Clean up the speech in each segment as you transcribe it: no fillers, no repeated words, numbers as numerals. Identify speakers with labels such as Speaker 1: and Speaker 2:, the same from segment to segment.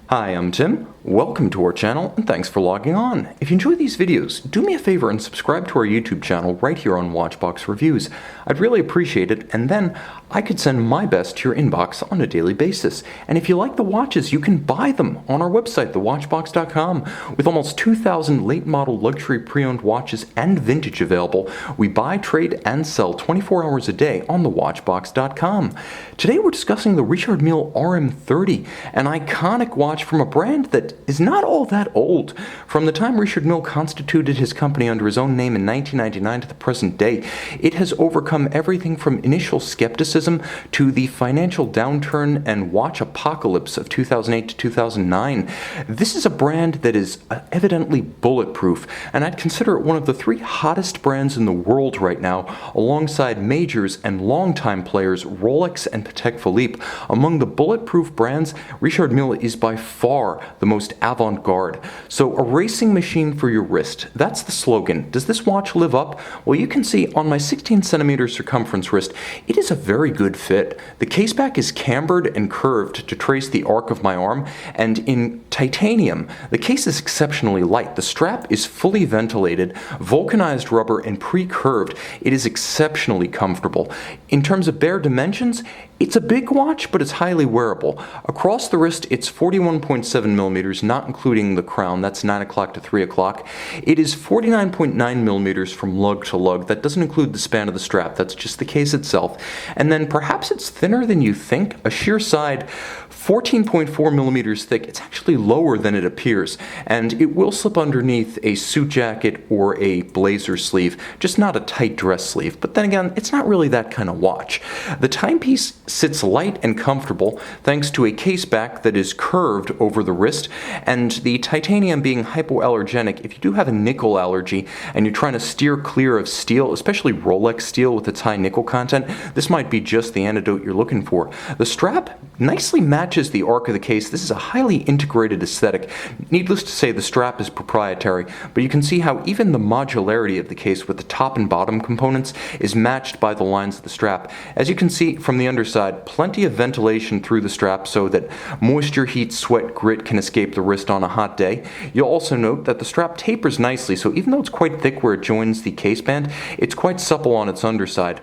Speaker 1: Hi, I'm Tim. Welcome to our channel and thanks for logging on. If you enjoy these videos, do me a favor and subscribe to our YouTube channel right here on Watchbox Reviews. I'd really appreciate it, and then I could send my best to your inbox on a daily basis. And if you like the watches, you can buy them on our website, thewatchbox.com. With almost 2,000 late model luxury pre-owned watches and vintage available, we buy, trade, and sell 24 hours a day on thewatchbox.com. Today we're discussing the Richard Mille RM30, an iconic watch from a brand that is not all that old. From the time Richard Mille constituted his company under his own name in 1999 to the present day, it has overcome everything from initial skepticism to the financial downturn and watch apocalypse of 2008 to 2009. This is a brand that is evidently bulletproof, and I'd consider it one of the three hottest brands in the world right now, alongside majors and longtime players Rolex and Patek Philippe. Among the bulletproof brands, Richard Mille is by far the most avant-garde. So, a racing machine for your wrist. That's the slogan. Does this watch live up? Well, you can see on my 16cm circumference wrist, it is a very good fit. The caseback is cambered and curved to trace the arc of my arm, and in titanium, the case is exceptionally light. The strap is fully ventilated, vulcanized rubber, and pre-curved. It is exceptionally comfortable. In terms of bare dimensions, it's a big watch, but it's highly wearable. Across the wrist, it's 41.7 millimeters, not including the crown. That's 9 o'clock to 3 o'clock. It is 49.9 millimeters from lug to lug. That doesn't include the span of the strap. That's just the case itself. And then perhaps it's thinner than you think. A sheer side, 14.4 millimeters thick. It's actually lower than it appears, and it will slip underneath a suit jacket or a blazer sleeve, just not a tight dress sleeve. But then again, it's not really that kind of watch. The timepiece sits light and comfortable thanks to a caseback that is curved over the wrist, and the titanium being hypoallergenic. If you do have a nickel allergy and you're trying to steer clear of steel, especially Rolex steel with its high nickel content, this might be just the antidote you're looking for. The strap nicely matches the arc of the case. This is a highly integrated aesthetic. Needless to say, the strap is proprietary, but you can see how even the modularity of the case with the top and bottom components is matched by the lines of the strap. As you can see from the underside, plenty of ventilation through the strap so that moisture, heat, sweat, grit can escape the wrist on a hot day. You'll also note that the strap tapers nicely, so even though it's quite thick where it joins the case band, it's quite supple on its underside.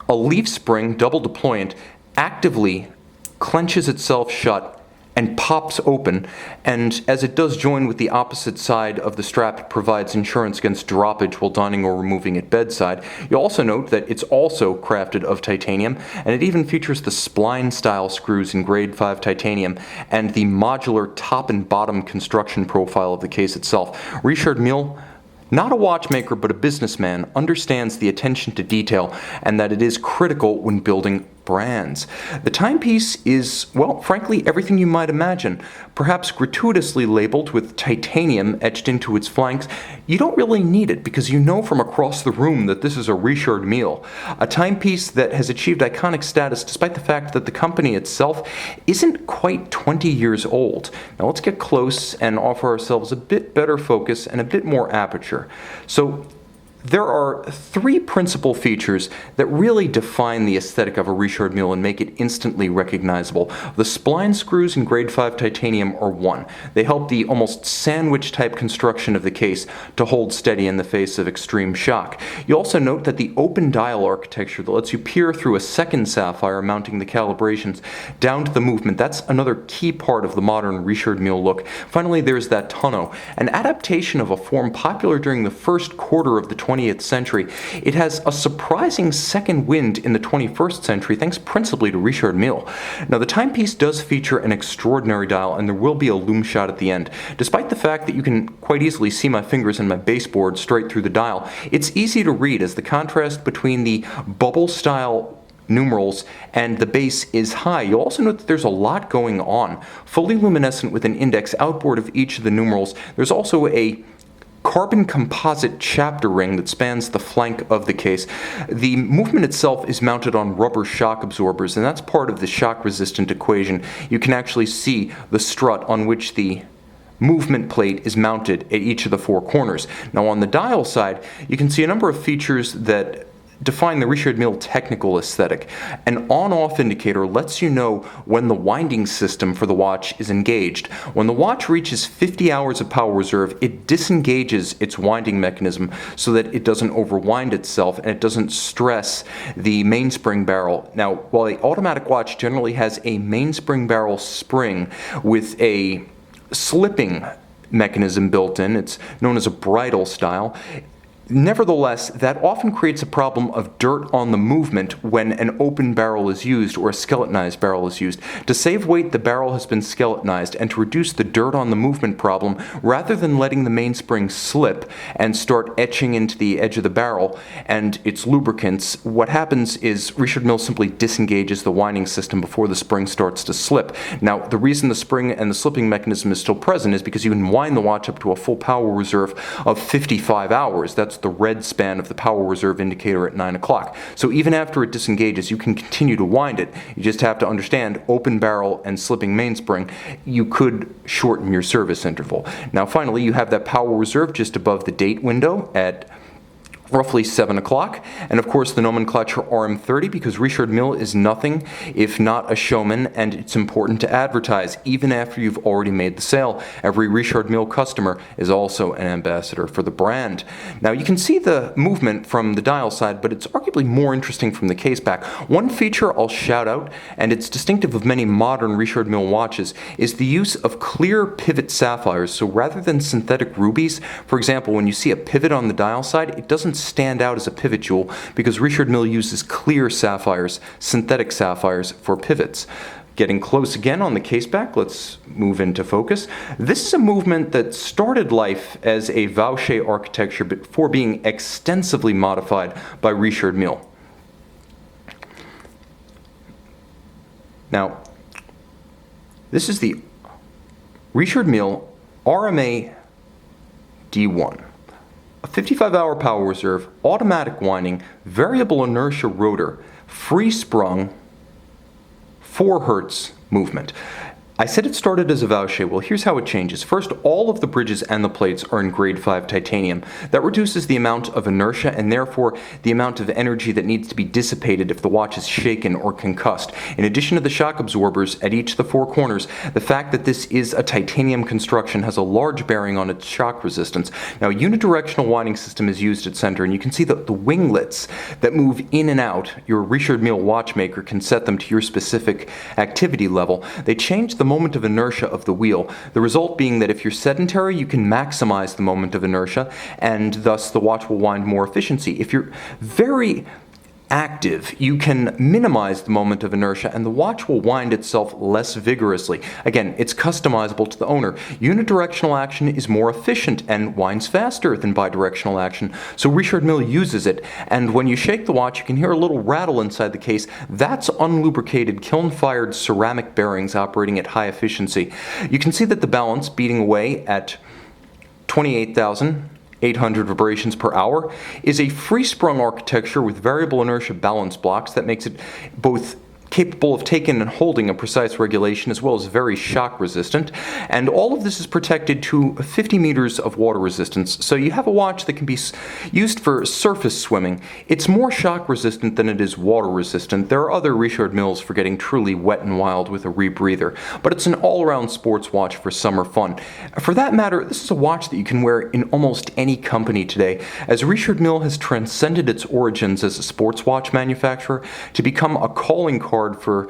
Speaker 1: A leaf spring, double deployant, actively clenches itself shut and pops open, and as it does join with the opposite side of the strap, it provides insurance against droppage while donning or removing at bedside. You'll also note that it's also crafted of titanium, and it even features the spline style screws in grade 5 titanium and the modular top and bottom construction profile of the case itself. Richard Mille, not a watchmaker but a businessman, understands the attention to detail and that it is critical when building brands. The timepiece is, well, frankly, everything you might imagine. Perhaps gratuitously labeled with titanium etched into its flanks, you don't really need it because you know from across the room that this is a Richard Mille, a timepiece that has achieved iconic status despite the fact that the company itself isn't quite 20 years old. Now let's get close and offer ourselves a bit better focus and a bit more aperture. So, there are three principal features that really define the aesthetic of a Richard Mille and make it instantly recognizable. The spline screws in grade 5 titanium are one. They help the almost sandwich type construction of the case to hold steady in the face of extreme shock. You also note that the open dial architecture that lets you peer through a second sapphire mounting the calibrations down to the movement, that's another key part of the modern Richard Mille look. Finally, there's that tonneau, an adaptation of a form popular during the first quarter of the 20th century. It has a surprising second wind in the 21st century, thanks principally to Richard Mille. Now, the timepiece does feature an extraordinary dial, and there will be a lume shot at the end. Despite the fact that you can quite easily see my fingers and my baseboard straight through the dial, it's easy to read as the contrast between the bubble-style numerals and the base is high. You'll also note that there's a lot going on. Fully luminescent with an index outboard of each of the numerals. There's also a carbon composite chapter ring that spans the flank of the case. The movement itself is mounted on rubber shock absorbers, and that's part of the shock-resistant equation. You can actually see the strut on which the movement plate is mounted at each of the four corners. Now on the dial side, you can see a number of features that define the Richard Mille technical aesthetic. An on-off indicator lets you know when the winding system for the watch is engaged. When the watch reaches 50 hours of power reserve, it disengages its winding mechanism so that it doesn't overwind itself and it doesn't stress the mainspring barrel. Now, while the automatic watch generally has a mainspring barrel spring with a slipping mechanism built in, it's known as a bridle style. Nevertheless, that often creates a problem of dirt on the movement when an open barrel is used or a skeletonized barrel is used. To save weight, the barrel has been skeletonized, and to reduce the dirt on the movement problem, rather than letting the mainspring slip and start etching into the edge of the barrel and its lubricants, what happens is Richard Mille simply disengages the winding system before the spring starts to slip. Now, the reason the spring and the slipping mechanism is still present is because you can wind the watch up to a full power reserve of 55 hours. That's the red span of the power reserve indicator at 9 o'clock. So even after it disengages, you can continue to wind it. You just have to understand open barrel and slipping mainspring. You could shorten your service interval. Now finally, you have that power reserve just above the date window at roughly 7 o'clock, and of course the nomenclature RM30, because Richard Mille is nothing if not a showman, and it's important to advertise even after you've already made the sale. Every Richard Mille customer is also an ambassador for the brand. Now you can see the movement from the dial side, but it's arguably more interesting from the case back. One feature I'll shout out, and it's distinctive of many modern Richard Mille watches, is the use of clear pivot sapphires. So rather than synthetic rubies, for example, when you see a pivot on the dial side, it doesn't stand out as a pivot jewel because Richard Mille uses clear sapphires, synthetic sapphires, for pivots. Getting close again on the case back, let's move into focus. This is a movement that started life as a Vaucher architecture before being extensively modified by Richard Mille. Now, this is the Richard Mille RMA D1. A 55-hour power reserve, automatic winding, variable inertia rotor, free sprung, 4 Hertz movement. I said it started as a Vaucher. Well, here's how it changes. First, all of the bridges and the plates are in grade 5 titanium. That reduces the amount of inertia and therefore the amount of energy that needs to be dissipated if the watch is shaken or concussed. In addition to the shock absorbers at each of the 4 corners, the fact that this is a titanium construction has a large bearing on its shock resistance. Now, a unidirectional winding system is used at center, and you can see the winglets that move in and out. Your Richard Mille watchmaker can set them to your specific activity level. They change the moment of inertia of the wheel, the result being that if you're sedentary, you can maximize the moment of inertia, and thus the watch will wind more efficiency. If you're very active, you can minimize the moment of inertia and the watch will wind itself less vigorously. Again, it's customizable to the owner. Unidirectional action is more efficient and winds faster than bidirectional action, so Richard Mille uses it, and when you shake the watch you can hear a little rattle inside the case. That's unlubricated kiln-fired ceramic bearings operating at high efficiency. You can see that the balance beating away at 28,800 vibrations per hour is a free-sprung architecture with variable inertia balance blocks that makes it both capable of taking and holding a precise regulation as well as very shock resistant, and all of this is protected to 50 meters of water resistance, so you have a watch that can be used for surface swimming. It's more shock resistant than it is water resistant. There are other Richard Milles for getting truly wet and wild with a rebreather, but it's an all-around sports watch for summer fun. For that matter, this is a watch that you can wear in almost any company today, as Richard Mille has transcended its origins as a sports watch manufacturer to become a calling card for,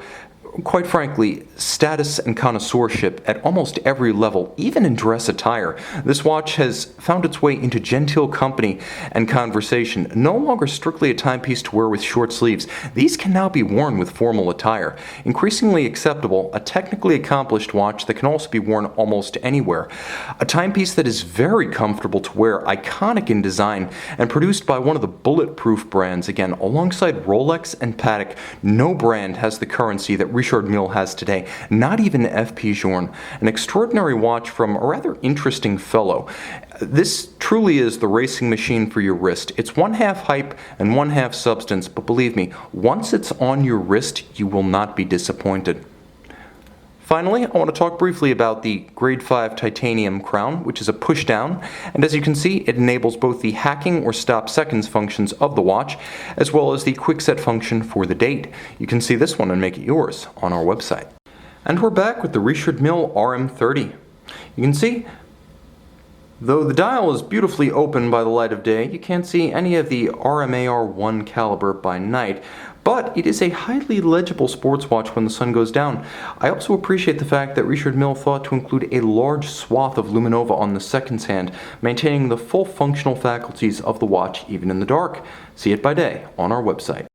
Speaker 1: quite frankly, status and connoisseurship at almost every level, even in dress attire. This watch has found its way into genteel company and conversation. No longer strictly a timepiece to wear with short sleeves, these can now be worn with formal attire. Increasingly acceptable, a technically accomplished watch that can also be worn almost anywhere. A timepiece that is very comfortable to wear, iconic in design, and produced by one of the bulletproof brands. Again, alongside Rolex and Patek, no brand has the currency that Richard Mille has today, not even F.P. Journe, an extraordinary watch from a rather interesting fellow. This truly is the racing machine for your wrist. It's one half hype and one half substance, but believe me, once it's on your wrist, you will not be disappointed. Finally, I want to talk briefly about the Grade 5 titanium crown, which is a push-down, and as you can see, it enables both the hacking or stop seconds functions of the watch, as well as the quick set function for the date. You can see this one and make it yours on our website. And we're back with the Richard Mille RM30. You can see, though the dial is beautifully open by the light of day, you can't see any of the RMAR1 caliber by night, but it is a highly legible sports watch when the sun goes down. I also appreciate the fact that Richard Mille thought to include a large swath of luminova on the seconds hand, maintaining the full functional faculties of the watch even in the dark. See it by day on our website.